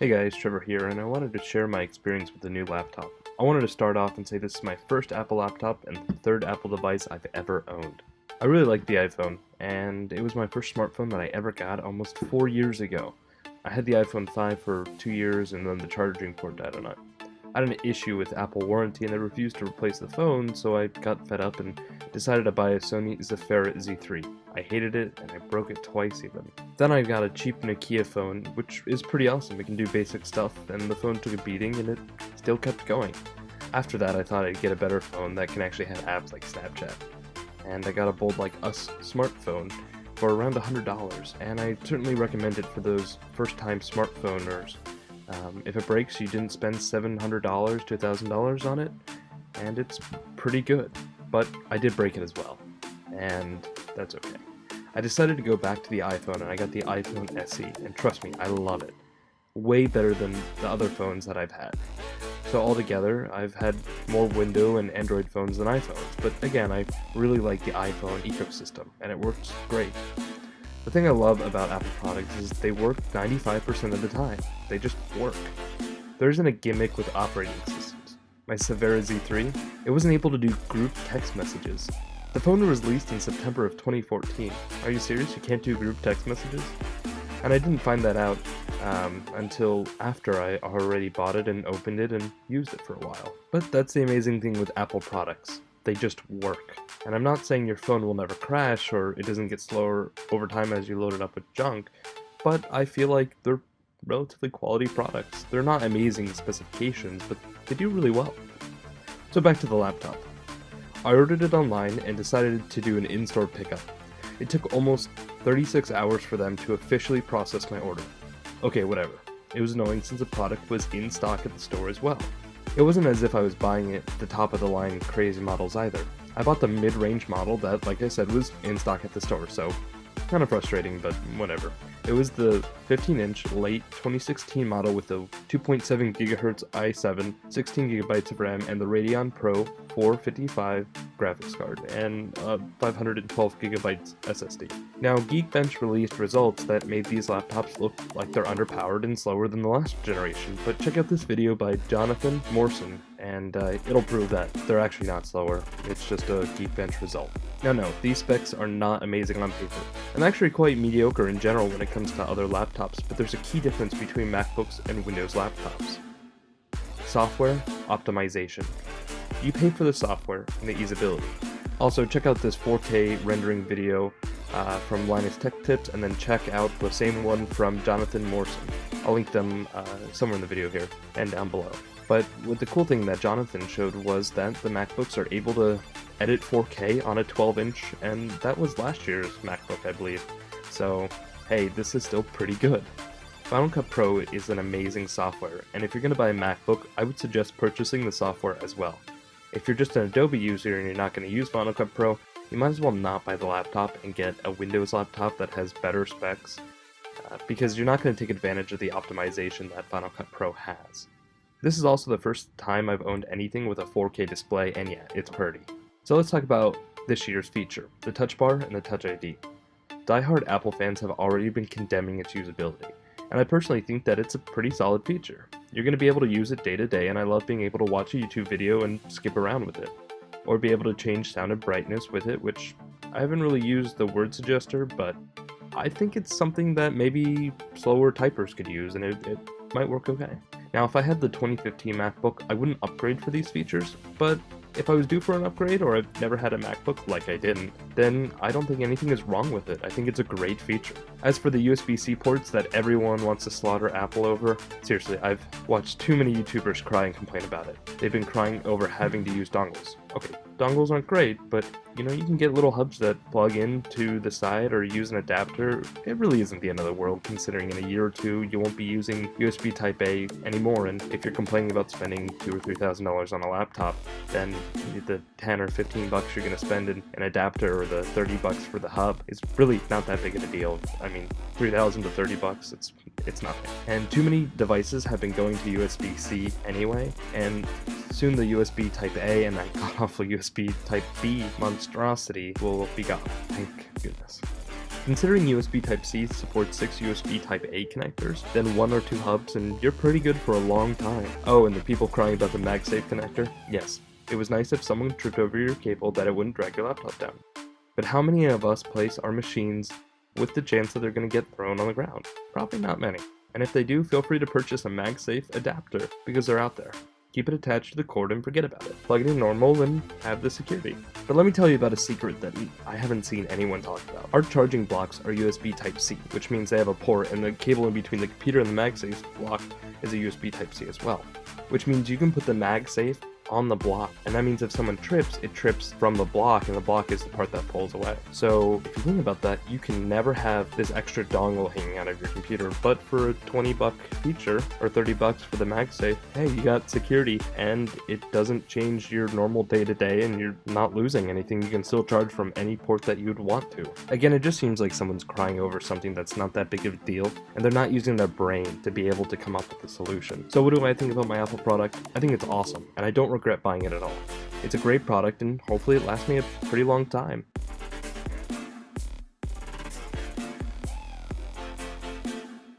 Hey guys, Trevor here, and I wanted to share my experience with the new laptop. I wanted to start off and say this is my first Apple laptop and the third Apple device I've ever owned. I really like the iPhone, and it was my first smartphone that I ever got almost 4 years ago. I had the iPhone 5 for 2 years and then the charging port died on it. I had an issue with Apple warranty and they refused to replace the phone, so I got fed up and decided to buy a Sony Zephyr Z3. I hated it and I broke it twice even. Then I got a cheap Nokia phone, which is pretty awesome. It can do basic stuff, and the phone took a beating and it still kept going. After that I thought I'd get a better phone that can actually have apps like Snapchat. And I got a Bold Like Us smartphone for around $100, and I certainly recommend it for those first-time smartphoners. If it breaks, you didn't spend $700 to $1,000 on it, and it's pretty good. But I did break it as well, and that's okay. I decided to go back to the iPhone, and I got the iPhone SE, and trust me, I love it. Way better than the other phones that I've had. So altogether, I've had more Windows and Android phones than iPhones, but again, I really like the iPhone ecosystem, and it works great. The thing I love about Apple products is they work 95% of the time. They just work. There isn't a gimmick with operating systems. My Zephyr Z3, it wasn't able to do group text messages. The phone was released in September of 2014. Are you serious? You can't do group text messages? And I didn't find that out until after I already bought it and opened it and used it for a while. But that's the amazing thing with Apple products. They just work. And I'm not saying your phone will never crash or it doesn't get slower over time as you load it up with junk, but I feel like they're relatively quality products. They're not amazing specifications, but they do really well. So back to the laptop. I ordered it online and decided to do an in-store pickup. It took almost 36 hours for them to officially process my order. Okay, whatever. It was annoying since the product was in stock at the store as well. It wasn't as if I was buying it the top of the line crazy models either. I bought the mid-range model that, like I said, was in stock at the store, so kind of frustrating, but whatever. It was the 15-inch late 2016 model with the 2.7 GHz i7, 16GB of RAM, and the Radeon Pro 455 graphics card, and 512GB SSD. Now, Geekbench released results that made these laptops look like they're underpowered and slower than the last generation, but check out this video by Jonathan Morrison, and it'll prove that they're actually not slower. It's just a Geekbench result. Now no, these specs are not amazing on paper. I'm actually quite mediocre in general when it comes to other laptops, but there's a key difference between MacBooks and Windows laptops. Software optimization. You pay for the software and the usability. Also, check out this 4K rendering video from Linus Tech Tips, and then check out the same one from Jonathan Morrison. I'll link them somewhere in the video here and down below. But the cool thing that Jonathan showed was that the MacBooks are able to edit 4K on a 12-inch, and that was last year's MacBook, I believe. So, hey, this is still pretty good. Final Cut Pro is an amazing software, and if you're going to buy a MacBook, I would suggest purchasing the software as well. If you're just an Adobe user and you're not going to use Final Cut Pro, you might as well not buy the laptop and get a Windows laptop that has better specs, because you're not going to take advantage of the optimization that Final Cut Pro has. This is also the first time I've owned anything with a 4K display, and yeah, it's pretty. So let's talk about this year's feature, the Touch Bar and the Touch ID. Die-hard Apple fans have already been condemning its usability, and I personally think that it's a pretty solid feature. You're going to be able to use it day to day, and I love being able to watch a YouTube video and skip around with it, or be able to change sound and brightness with it, which I haven't really used the word suggester, but I think it's something that maybe slower typers could use, and it might work okay. Now, if I had the 2015 MacBook, I wouldn't upgrade for these features, but if I was due for an upgrade, or I've never had a MacBook like I didn't, then I don't think anything is wrong with it. I think it's a great feature. As for the USB-C ports that everyone wants to slaughter Apple over, seriously, I've watched too many YouTubers cry and complain about it. They've been crying over having to use dongles. Okay, dongles aren't great, but you know, you can get little hubs that plug into the side or use an adapter. It really isn't the end of the world, considering in a year or two you won't be using USB Type-A anymore, and if you're complaining about spending $2,000 or $3,000 on a laptop, then the 10 or 15 bucks you're going to spend in an adapter or the 30 bucks for the hub is really not that big of a deal. I mean, 3,000 to 30 bucks, it's nothing. And too many devices have been going to USB-C anyway, and soon the USB Type-A and that god-awful USB Type-B monstrosity will be gone. Thank goodness. Considering USB Type-C supports 6 USB Type-A connectors, then 1 or 2 hubs, and you're pretty good for a long time. Oh, and the people crying about the MagSafe connector? Yes, it was nice if someone tripped over your cable that it wouldn't drag your laptop down. But how many of us place our machines with the chance that they're going to get thrown on the ground? Probably not many. And if they do, feel free to purchase a MagSafe adapter, because they're out there. Keep it attached to the cord and forget about it. Plug it in normal and have the security. But let me tell you about a secret that I haven't seen anyone talk about. Our charging blocks are USB Type-C, which means they have a port, and the cable in between the computer and the MagSafe block is a USB Type-C as well. Which means you can put the MagSafe on the block, and that means if someone trips, it trips from the block, and the block is the part that pulls away. So if you think about that, you can never have this extra dongle hanging out of your computer, but for a $20 feature, or $30 for the MagSafe, hey, you got security, and it doesn't change your normal day-to-day, and you're not losing anything. You can still charge from any port that you'd want to. Again, it just seems like someone's crying over something that's not that big of a deal, and they're not using their brain to be able to come up with a solution. So what do I think about my Apple product? I think it's awesome, and I don't regret buying it at all. It's a great product, and hopefully it lasts me a pretty long time.